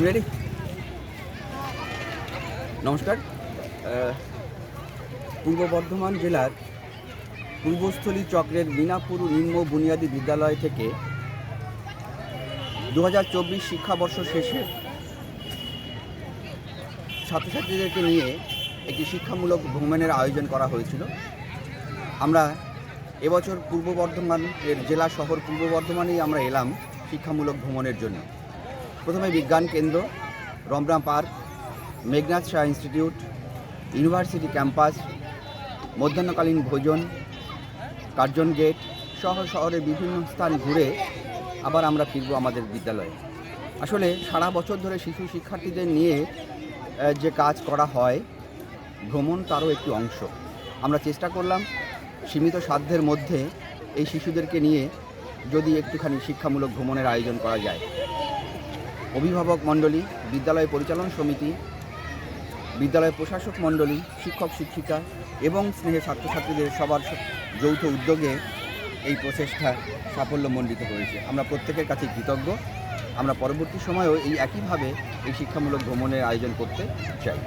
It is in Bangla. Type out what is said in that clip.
রেডি? নমস্কার। পূর্ব বর্ধমান জেলার পূর্বস্থলী চক্রের মিনাপুর নিম্ন বুনিয়াদী বিদ্যালয় থেকে 2024 শিক্ষাবর্ষ শেষে ছাত্রছাত্রীদেরকে নিয়ে একটি শিক্ষামূলক ভ্রমণের আয়োজন করা হয়েছিল। আমরা এবছর পূর্ব বর্ধমানের জেলা শহর পূর্ব বর্ধমানেই আমরা এলাম শিক্ষামূলক ভ্রমণের জন্য। প্রথমে Bigyan Kendra, Ramna park, Meghnad Saha institute, university campus, মধ্যাহ্নকালীন ভোজন, কার্জন গেট সহ শহরের বিভিন্ন স্থান ঘুরে আবার আমরা ফিরব আমাদের বিদ্যালয়ে। আসলে সারা বছর ধরে শিশু শিক্ষার্থীদের নিয়ে যে কাজ করা হয়, ভ্রমণ তারও একটি অংশ। আমরা চেষ্টা করলাম সীমিত সাধ্যের মধ্যে এই শিশুদেরকে নিয়ে যদি একটুখানি শিক্ষামূলক ভ্রমণের আয়োজন করা যায়। অভিভাবক মণ্ডলী, বিদ্যালয় পরিচালন সমিতি, বিদ্যালয় প্রশাসক মণ্ডলী, শিক্ষক শিক্ষিকা এবং স্নেহে ছাত্রছাত্রীদের সবার যৌথ উদ্যোগে এই প্রচেষ্টা সাফল্যমণ্ডিত হয়েছে। আমরা প্রত্যেকের কাছে কৃতজ্ঞ। আমরা পরবর্তী সময়েও এই একইভাবে এই শিক্ষামূলক ভ্রমণের আয়োজন করতে চাই।